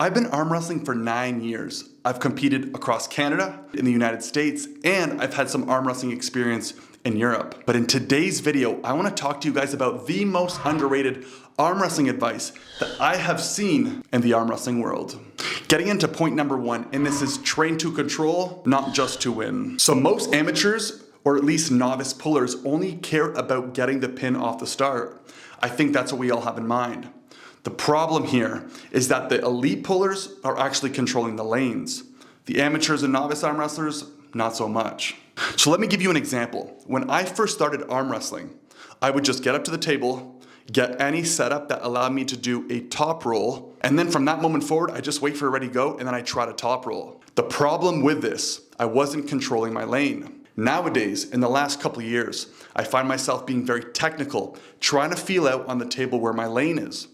I've been arm wrestling for 9 years. I've competed across Canada, in the United States, and I've had some arm wrestling experience in Europe. But in today's video, I want to talk to you guys about the most underrated arm wrestling advice that I have seen in the arm wrestling world. Getting into point number 1, and this is train to control, not just to win. So most amateurs, or at least novice pullers, only care about getting the pin off the start. I think that's what we all have in mind. The problem here is that the elite pullers are actually controlling the lanes. The amateurs and novice arm wrestlers, not so much. So let me give you an example. When I first started arm wrestling, I would just get up to the table, get any setup that allowed me to do a top roll, and then from that moment forward, I just wait for a ready go, and then I try to top roll. The problem with this, I wasn't controlling my lane. Nowadays, in the last couple of years, I find myself being very technical, trying to feel out on the table where my lane is.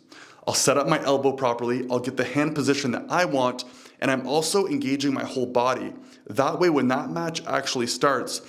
I'll set up my elbow properly, I'll get the hand position that I want, and I'm also engaging my whole body. That way, when that match actually starts,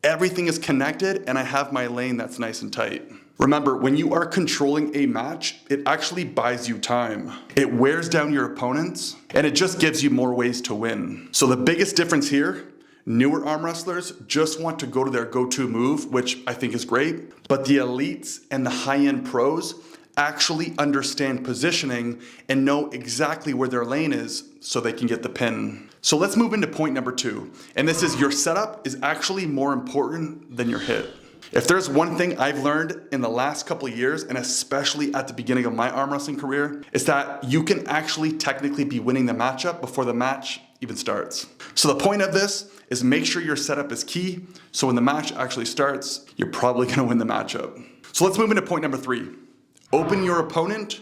everything is connected and I have my lane that's nice and tight. Remember, when you are controlling a match, it actually buys you time. It wears down your opponents, and it just gives you more ways to win. So the biggest difference here, newer arm wrestlers just want to go to their go-to move, which I think is great, but the elites and the high-end pros actually understand positioning and know exactly where their lane is so they can get the pin. So let's move into point number 2. And this is your setup is actually more important than your hit. If there's one thing I've learned in the last couple of years, and especially at the beginning of my arm wrestling career, is that you can actually technically be winning the matchup before the match even starts. So the point of this is make sure your setup is key, so when the match actually starts, you're probably gonna win the matchup. So let's move into point number 3. Open your opponent,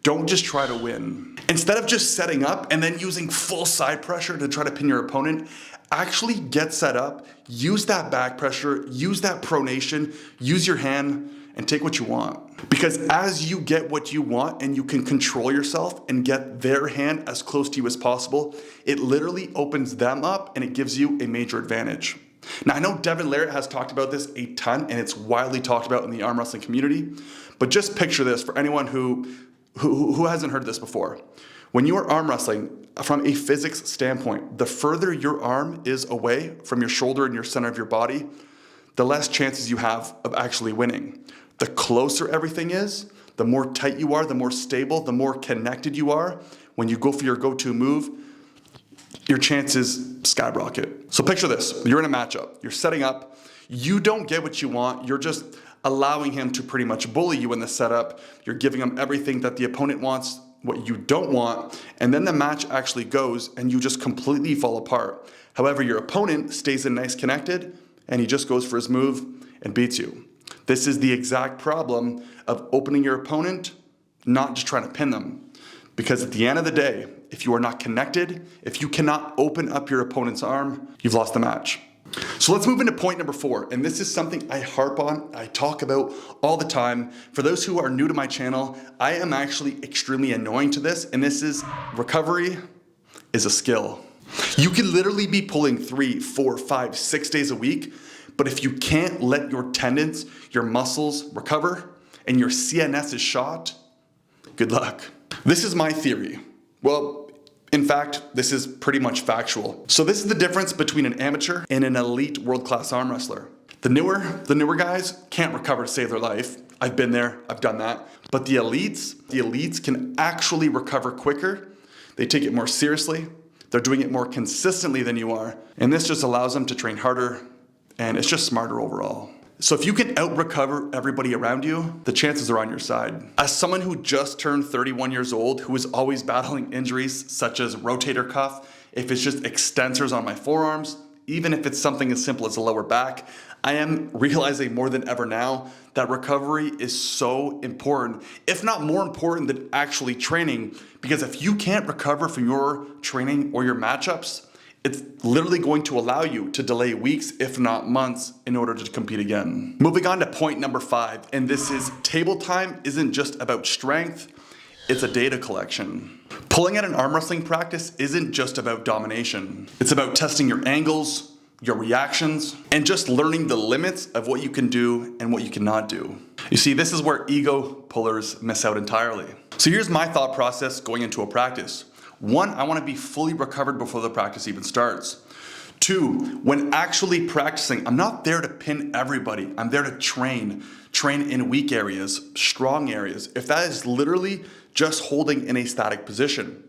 don't just try to win. Instead of just setting up and then using full side pressure to try to pin your opponent, actually get set up, use that back pressure, use that pronation, use your hand, and take what you want. Because as you get what you want and you can control yourself and get their hand as close to you as possible, it literally opens them up and it gives you a major advantage. Now, I know Devin Larratt has talked about this a ton and it's widely talked about in the arm wrestling community, but just picture this for anyone who hasn't heard this before. When you are arm wrestling, from a physics standpoint, the further your arm is away from your shoulder and your center of your body, the less chances you have of actually winning. The closer everything is, the more tight you are, the more stable, the more connected you are. When you go for your go-to move, your chances skyrocket. So picture this, you're in a matchup, you're setting up, you don't get what you want, you're just allowing him to pretty much bully you in the setup, you're giving him everything that the opponent wants, what you don't want, and then the match actually goes and you just completely fall apart. However, your opponent stays in nice connected and he just goes for his move and beats you. This is the exact problem of opening your opponent, not just trying to pin them. Because at the end of the day, if you are not connected, if you cannot open up your opponent's arm, you've lost the match. So let's move into point number 4. And this is something I harp on, I talk about all the time. For those who are new to my channel, I am actually extremely annoying to this. And this is recovery is a skill. You can literally be pulling 3, 4, 5, 6 days a week. But if you can't let your tendons, your muscles recover and your CNS is shot, good luck. This is my theory. Well, in fact, this is pretty much factual. So this is the difference between an amateur and an elite world-class arm wrestler. The newer guys can't recover to save their life. I've been there, I've done that. But the elites can actually recover quicker. They take it more seriously. They're doing it more consistently than you are. And this just allows them to train harder, and it's just smarter overall. So if you can out-recover everybody around you, the chances are on your side. As someone who just turned 31 years old, who is always battling injuries such as rotator cuff, if it's just extensors on my forearms, even if it's something as simple as a lower back, I am realizing more than ever now that recovery is so important, if not more important than actually training, because if you can't recover from your training or your matchups, it's literally going to allow you to delay weeks, if not months, in order to compete again. Moving on to point number 5, and this is table time isn't just about strength, it's a data collection. Pulling at an arm wrestling practice isn't just about domination. It's about testing your angles, your reactions, and just learning the limits of what you can do and what you cannot do. You see, this is where ego pullers miss out entirely. So here's my thought process going into a practice. One, I want to be fully recovered before the practice even starts. Two, when actually practicing, I'm not there to pin everybody. I'm there to train in weak areas, strong areas. If that is literally just holding in a static position.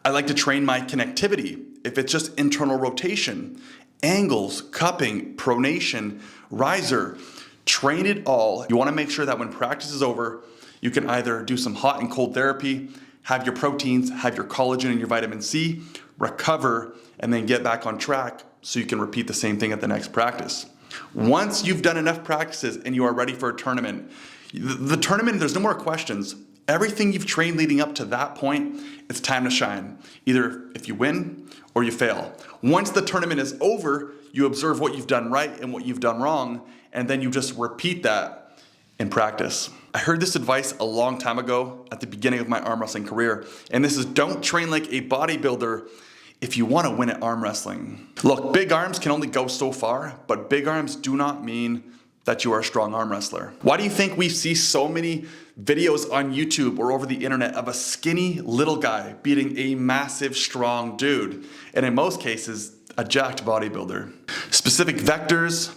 I like to train my connectivity. If it's just internal rotation, angles, cupping, pronation, riser, train it all. You want to make sure that when practice is over, you can either do some hot and cold therapy, have your proteins, have your collagen and your vitamin C, recover, and then get back on track so you can repeat the same thing at the next practice. Once you've done enough practices and you are ready for a tournament, the tournament, there's no more questions. Everything you've trained leading up to that point, it's time to shine. Either if you win or you fail. Once the tournament is over, you observe what you've done right and what you've done wrong, and then you just repeat that in practice. I heard this advice a long time ago at the beginning of my arm wrestling career, and this is don't train like a bodybuilder if you want to win at arm wrestling. Look, big arms can only go so far, but big arms do not mean that you are a strong arm wrestler. Why do you think we see so many videos on YouTube or over the internet of a skinny little guy beating a massive strong dude? And in most cases, a jacked bodybuilder. Specific vectors,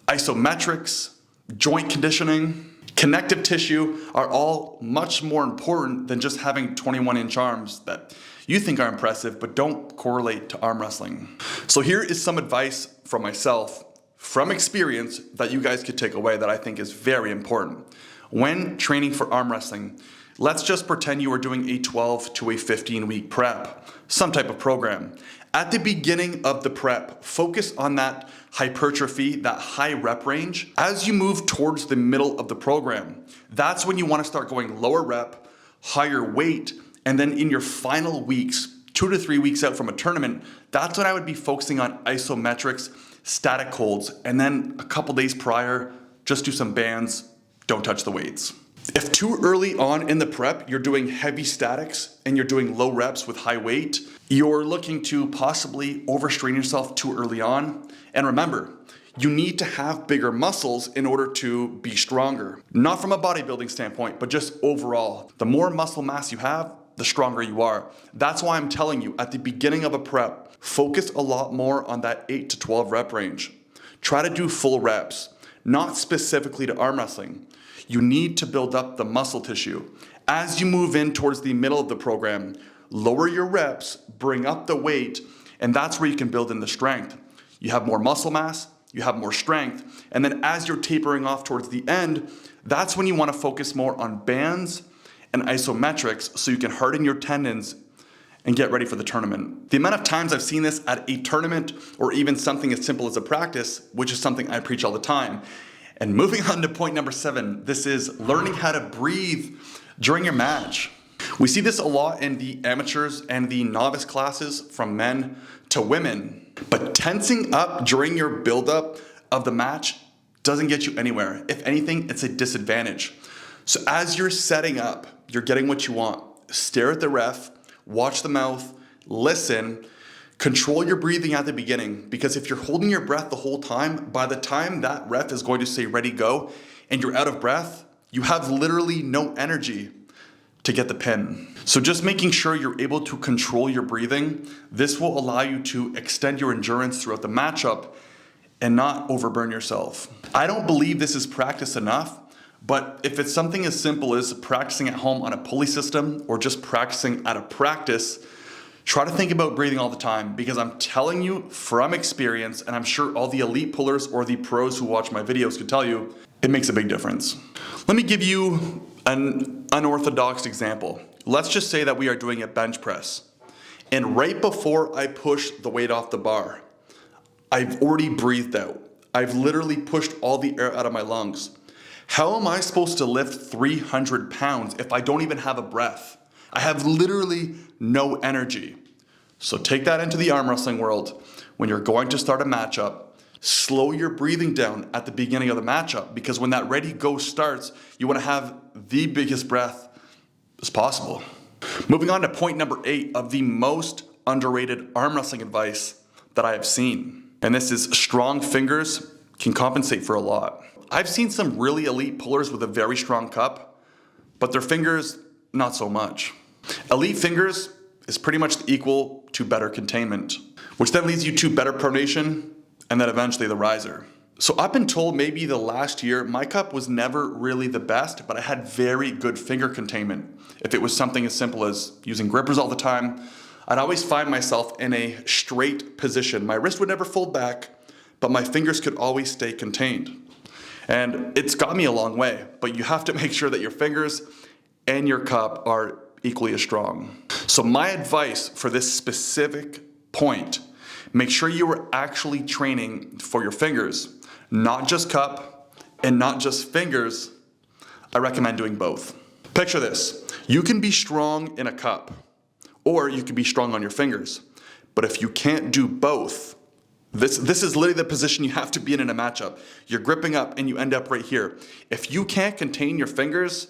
isometrics, joint conditioning, connective tissue are all much more important than just having 21-inch arms that you think are impressive but don't correlate to arm wrestling. So here is some advice from myself, from experience, that you guys could take away that I think is very important. When training for arm wrestling, let's just pretend you are doing a 12 to a 15-week prep, some type of program. At the beginning of the prep, focus on that hypertrophy, that high rep range. As you move towards the middle of the program, that's when you want to start going lower rep, higher weight, and then in your final weeks, 2 to 3 weeks out from a tournament, that's when I would be focusing on isometrics, static holds, and then a couple days prior, just do some bands, don't touch the weights. If too early on in the prep, you're doing heavy statics and you're doing low reps with high weight, you're looking to possibly overstrain yourself too early on. And remember, you need to have bigger muscles in order to be stronger. Not from a bodybuilding standpoint, but just overall. The more muscle mass you have, the stronger you are. That's why I'm telling you at the beginning of a prep, focus a lot more on that 8 to 12 rep range. Try to do full reps, not specifically to arm wrestling. You need to build up the muscle tissue. As you move in towards the middle of the program, lower your reps, bring up the weight, and that's where you can build in the strength. You have more muscle mass, you have more strength, and then as you're tapering off towards the end, that's when you want to focus more on bands and isometrics so you can harden your tendons and get ready for the tournament. The amount of times I've seen this at a tournament or even something as simple as a practice, which is something I preach all the time. And moving on to point number 7, this is learning how to breathe during your match. We see this a lot in the amateurs and the novice classes from men to women. But tensing up during your buildup of the match doesn't get you anywhere. If anything, it's a disadvantage. So as you're setting up, you're getting what you want. Stare at the ref, watch the mouth, listen, control your breathing at the beginning, because if you're holding your breath the whole time, by the time that ref is going to say ready, go, and you're out of breath, you have literally no energy to get the pin. So just making sure you're able to control your breathing, this will allow you to extend your endurance throughout the matchup and not overburn yourself. I don't believe this is practice enough, but if it's something as simple as practicing at home on a pulley system or just practicing at a practice, try to think about breathing all the time, because I'm telling you from experience, and I'm sure all the elite pullers or the pros who watch my videos could tell you, it makes a big difference. Let me give you an unorthodox example. Let's just say that we are doing a bench press, and right before I push the weight off the bar, I've already breathed out. I've literally pushed all the air out of my lungs. How am I supposed to lift 300 pounds if I don't even have a breath? I have literally no energy. So take that into the arm wrestling world. When you're going to start a matchup, slow your breathing down at the beginning of the matchup, because when that ready go starts, you want to have the biggest breath as possible. Moving on to point number 8 of the most underrated arm wrestling advice that I have seen. And this is strong fingers can compensate for a lot. I've seen some really elite pullers with a very strong cup, but their fingers, not so much. Elite fingers is pretty much equal to better containment, which then leads you to better pronation and then eventually the riser. So I've been told maybe the last year, my cup was never really the best, but I had very good finger containment. If it was something as simple as using grippers all the time, I'd always find myself in a straight position. My wrist would never fold back, but my fingers could always stay contained. And it's got me a long way, but you have to make sure that your fingers and your cup are equally as strong. So my advice for this specific point, make sure you are actually training for your fingers, not just cup and not just fingers. I recommend doing both. Picture this, you can be strong in a cup or you can be strong on your fingers. But if you can't do both, this is literally the position you have to be in a matchup. You're gripping up and you end up right here. If you can't contain your fingers,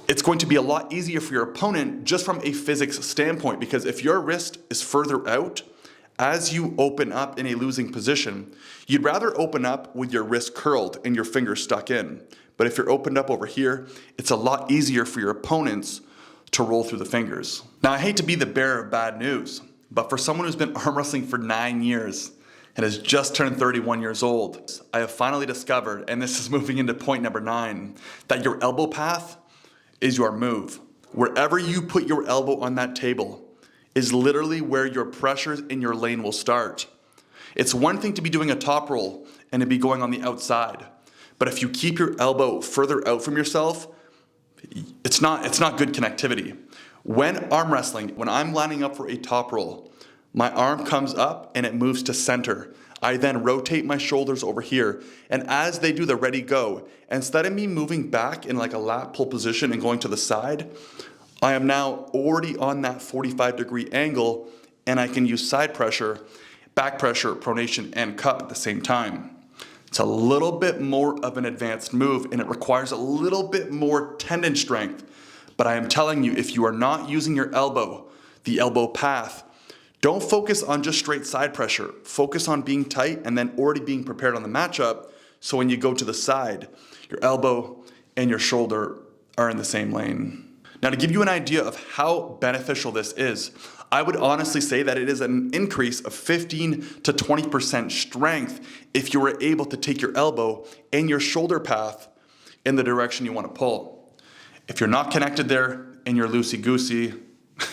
it's going to be a lot easier for your opponent just from a physics standpoint, because if your wrist is further out, as you open up in a losing position, you'd rather open up with your wrist curled and your fingers stuck in. But if you're opened up over here, it's a lot easier for your opponents to roll through the fingers. Now, I hate to be the bearer of bad news, but for someone who's been arm wrestling for 9 years and has just turned 31 years old, I have finally discovered, and this is moving into point number 9, that your elbow path is your move. Wherever you put your elbow on that table is literally where your pressures in your lane will start. It's one thing to be doing a top roll and to be going on the outside, but if you keep your elbow further out from yourself, it's not good connectivity. When arm wrestling, when I'm lining up for a top roll, my arm comes up and it moves to center. I then rotate my shoulders over here, and as they do the ready go, instead of me moving back in like a lat pull position and going to the side, I am now already on that 45-degree angle, and I can use side pressure, back pressure, pronation, and cup at the same time. It's a little bit more of an advanced move, and it requires a little bit more tendon strength. But I am telling you, if you are not using your elbow, the elbow path, don't focus on just straight side pressure. Focus on being tight and then already being prepared on the matchup, so when you go to the side, your elbow and your shoulder are in the same lane. Now, to give you an idea of how beneficial this is, I would honestly say that it is an increase of 15 to 20% strength if you were able to take your elbow and your shoulder path in the direction you want to pull. If you're not connected there and you're loosey-goosey,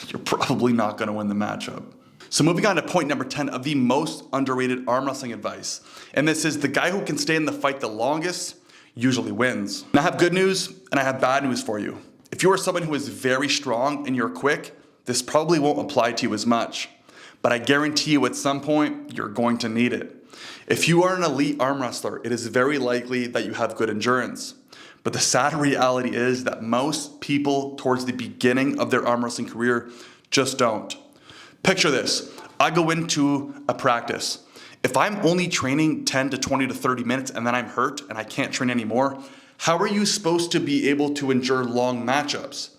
you're probably not going to win the matchup. So moving on to point number 10 of the most underrated arm wrestling advice. And this is, the guy who can stay in the fight the longest usually wins. And I have good news and I have bad news for you. If you are someone who is very strong and you're quick, this probably won't apply to you as much. But I guarantee you at some point, you're going to need it. If you are an elite arm wrestler, it is very likely that you have good endurance. But the sad reality is that most people towards the beginning of their arm wrestling career just don't. Picture this, I go into a practice. If I'm only training 10 to 20 to 30 minutes and then I'm hurt and I can't train anymore, how are you supposed to be able to endure long matchups?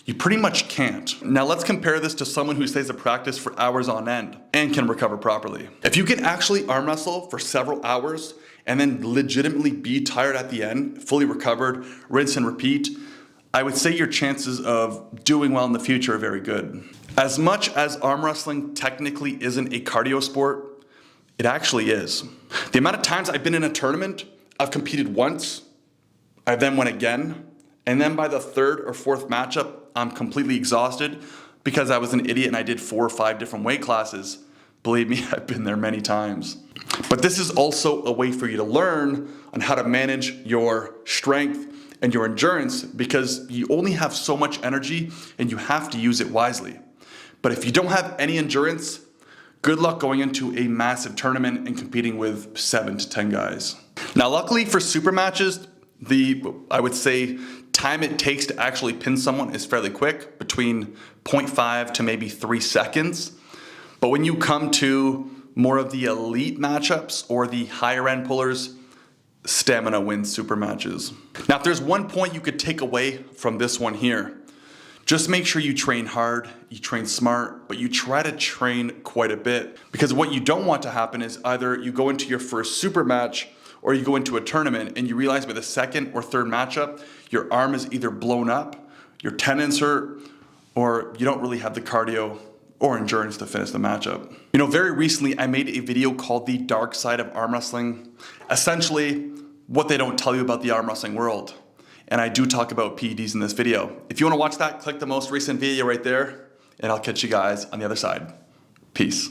You pretty much can't. Now let's compare this to someone who stays at practice for hours on end and can recover properly. If you can actually arm wrestle for several hours and then legitimately be tired at the end, fully recovered, rinse and repeat, I would say your chances of doing well in the future are very good. As much as arm wrestling technically isn't a cardio sport, it actually is. The amount of times I've been in a tournament, I've competed once, I then went again, and then by the third or fourth matchup, I'm completely exhausted because I was an idiot and I did 4 or 5 different weight classes. Believe me, I've been there many times. But this is also a way for you to learn on how to manage your strength and your endurance, because you only have so much energy and you have to use it wisely. But if you don't have any endurance, good luck going into a massive tournament and competing with 7 to 10 guys. Now, luckily for super matches, I would say time it takes to actually pin someone is fairly quick, between 0.5 to maybe 3 seconds. But when you come to more of the elite matchups or the higher end pullers, stamina wins super matches. Now, if there's one point you could take away from this one here, just make sure you train hard, you train smart, but you try to train quite a bit. Because what you don't want to happen is either you go into your first super match or you go into a tournament and you realize by the second or third matchup, your arm is either blown up, your tendons hurt, or you don't really have the cardio or endurance to finish the matchup. You know, very recently I made a video called The Dark Side of Arm Wrestling. Essentially, what they don't tell you about the arm wrestling world. And I do talk about PEDs in this video. If you want to watch that, click the most recent video right there, and I'll catch you guys on the other side. Peace.